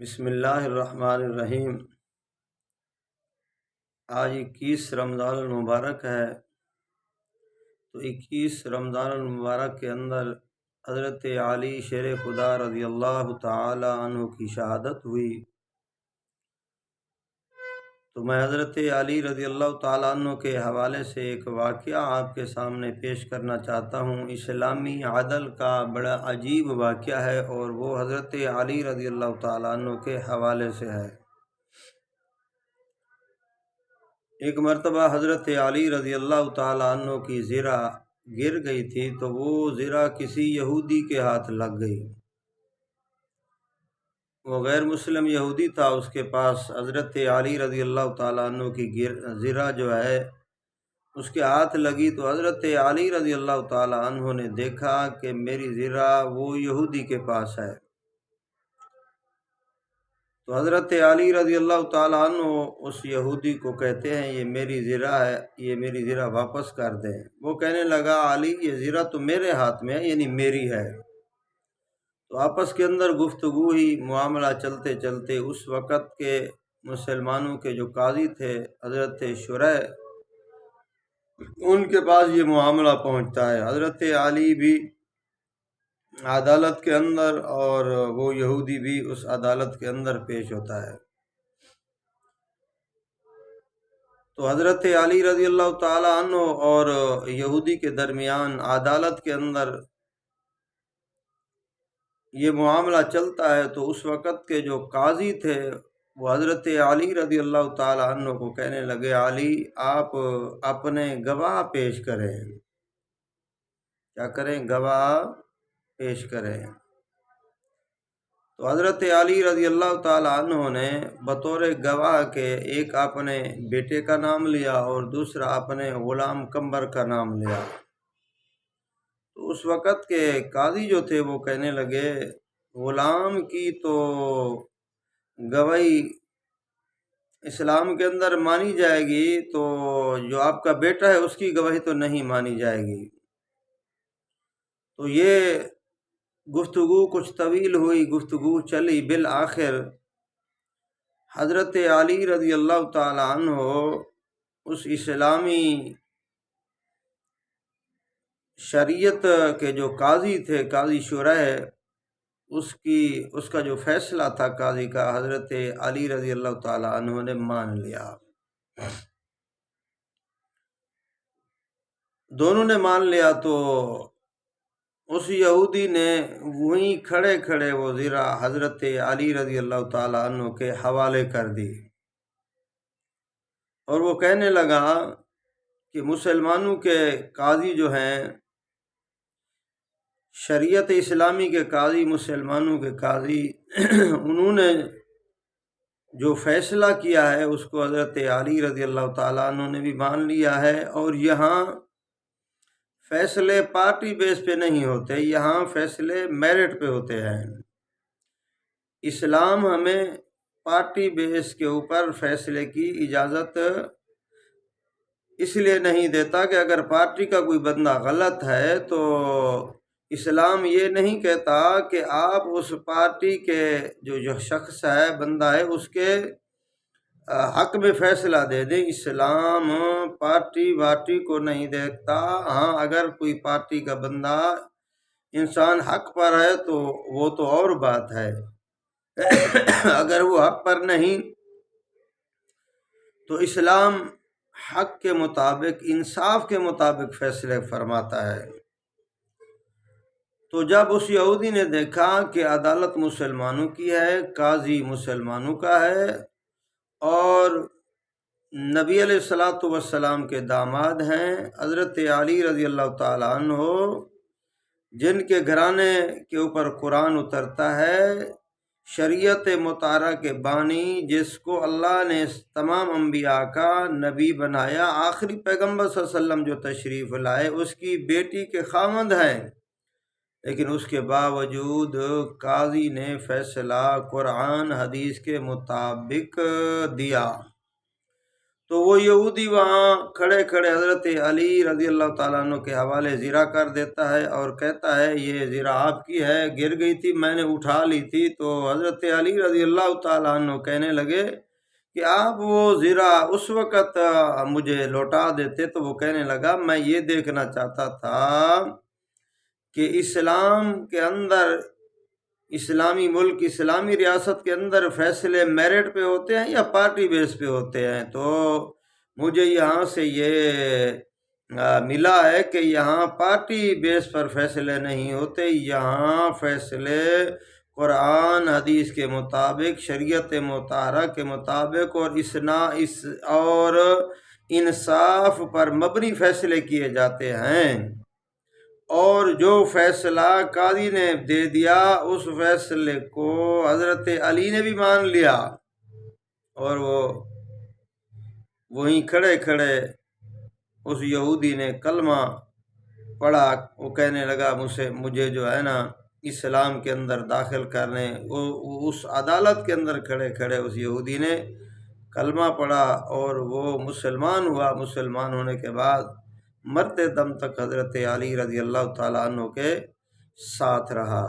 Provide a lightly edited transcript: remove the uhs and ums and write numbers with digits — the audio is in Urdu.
بسم اللہ الرحمن الرحیم۔ آج 21 رمضان المبارک ہے، تو 21 رمضان المبارک کے اندر حضرت علی شیر خدا رضی اللہ تعالی عنہ کی شہادت ہوئی۔ تو میں حضرت علی رضی اللہ تعالیٰ عنہ کے حوالے سے ایک واقعہ آپ کے سامنے پیش کرنا چاہتا ہوں۔ اسلامی عدل کا بڑا عجیب واقعہ ہے اور وہ حضرت علی رضی اللہ تعالیٰ عنہ کے حوالے سے ہے۔ ایک مرتبہ حضرت علی رضی اللہ تعالیٰ عنہ کی زرہ گر گئی تھی، تو وہ زرہ کسی یہودی کے ہاتھ لگ گئی۔ وہ غیر مسلم یہودی تھا، اس کے پاس حضرت علی رضی اللہ تعالیٰ عنہ کی زرہ جو ہے اس کے ہاتھ لگی، تو حضرت علی رضی اللہ تعالیٰ عنہ نے دیکھا کہ میری زرہ وہ یہودی کے پاس ہے۔ تو حضرت علی رضی اللہ تعالیٰ عنہ اس یہودی کو کہتے ہیں یہ میری زرہ ہے، یہ میری زرہ واپس کر دیں۔ وہ کہنے لگا علی یہ زرہ تو میرے ہاتھ میں ہے، یعنی میری ہے۔ تو آپس کے اندر گفتگو ہی، معاملہ چلتے چلتے اس وقت کے مسلمانوں کے جو قاضی تھے حضرت شریح، ان کے پاس یہ معاملہ پہنچتا ہے۔ حضرت علی بھی عدالت کے اندر اور وہ یہودی بھی اس عدالت کے اندر پیش ہوتا ہے۔ تو حضرت علی رضی اللہ تعالیٰ عنہ اور یہودی کے درمیان عدالت کے اندر یہ معاملہ چلتا ہے، تو اس وقت کے جو قاضی تھے وہ حضرت علی رضی اللہ تعالیٰ عنہ کو کہنے لگے علی آپ اپنے گواہ پیش کریں۔ کیا کریں؟ گواہ پیش کریں۔ تو حضرت علی رضی اللہ تعالیٰ عنہ نے بطور گواہ کے ایک اپنے بیٹے کا نام لیا اور دوسرا اپنے غلام قمبر کا نام لیا۔ تو اس وقت کے قاضی جو تھے وہ کہنے لگے غلام کی تو گواہی اسلام کے اندر مانی جائے گی، تو جو آپ کا بیٹا ہے اس کی گواہی تو نہیں مانی جائے گی۔ تو یہ گفتگو کچھ طویل ہوئی، گفتگو چلی، بالآخر حضرت علی رضی اللہ تعالی عنہ اس اسلامی شریعت کے جو قاضی تھے، قاضی شریح، اس کا جو فیصلہ تھا قاضی کا، حضرت علی رضی اللہ تعالی عنہ نے مان لیا۔ دونوں نے مان لیا، تو اس یہودی نے وہیں کھڑے کھڑے وہ زرہ حضرت علی رضی اللہ تعالی عنہ کے حوالے کر دی، اور وہ کہنے لگا کہ مسلمانوں کے قاضی جو ہیں، شریعت اسلامی کے قاضی، مسلمانوں کے قاضی، انہوں نے جو فیصلہ کیا ہے اس کو حضرت علی رضی اللہ تعالیٰ عنہ نے بھی مان لیا ہے، اور یہاں فیصلے پارٹی بیس پہ نہیں ہوتے، یہاں فیصلے میرٹ پہ ہوتے ہیں۔ اسلام ہمیں پارٹی بیس کے اوپر فیصلے کی اجازت اس لیے نہیں دیتا کہ اگر پارٹی کا کوئی بندہ غلط ہے تو اسلام یہ نہیں کہتا کہ آپ اس پارٹی کے جو شخص ہے، بندہ ہے، اس کے حق میں فیصلہ دے دیں۔ اسلام پارٹی وارٹی کو نہیں دیکھتا۔ ہاں، اگر کوئی پارٹی کا بندہ انسان حق پر ہے تو وہ تو اور بات ہے، اگر وہ حق پر نہیں تو اسلام حق کے مطابق، انصاف کے مطابق فیصلے فرماتا ہے۔ تو جب اس یہودی نے دیکھا کہ عدالت مسلمانوں کی ہے، قاضی مسلمانوں کا ہے، اور نبی علیہ الصلوۃ والسلام کے داماد ہیں حضرت علی رضی اللہ تعالیٰ عنہ، جن کے گھرانے کے اوپر قرآن اترتا ہے، شریعت مطہرہ کے بانی، جس کو اللہ نے تمام انبیاء کا نبی بنایا، آخری پیغمبر صلی اللہ علیہ وسلم جو تشریف لائے اس کی بیٹی کے خاوند ہیں، لیکن اس کے باوجود قاضی نے فیصلہ قرآن حدیث کے مطابق دیا۔ تو وہ یہودی وہاں کھڑے کھڑے حضرت علی رضی اللہ تعالیٰ عنہ کے حوالے زرہ کر دیتا ہے اور کہتا ہے یہ زرہ آپ کی ہے، گر گئی تھی، میں نے اٹھا لی تھی۔ تو حضرت علی رضی اللہ تعالیٰ عنہ کہنے لگے کہ آپ وہ زرہ اس وقت مجھے لوٹا دیتے۔ تو وہ کہنے لگا میں یہ دیکھنا چاہتا تھا کہ اسلام کے اندر، اسلامی ملک، اسلامی ریاست کے اندر فیصلے میرٹ پہ ہوتے ہیں یا پارٹی بیس پہ ہوتے ہیں۔ تو مجھے یہاں سے یہ ملا ہے کہ یہاں پارٹی بیس پر فیصلے نہیں ہوتے، یہاں فیصلے قرآن حدیث کے مطابق، شریعت مطہرہ کے مطابق اور انصاف پر مبنی فیصلے کیے جاتے ہیں۔ اور جو فیصلہ قاضی نے دے دیا اس فیصلے کو حضرت علی نے بھی مان لیا، اور وہ وہیں کھڑے کھڑے اس یہودی نے کلمہ پڑھا، وہ کہنے لگا مجھے جو ہے نا اسلام کے اندر داخل کرنے، اس عدالت کے اندر کھڑے کھڑے اس یہودی نے کلمہ پڑھا اور وہ مسلمان ہوا۔ مسلمان ہونے کے بعد مرتے دم تک حضرت علی رضی اللہ تعالیٰ عنہ کے ساتھ رہا۔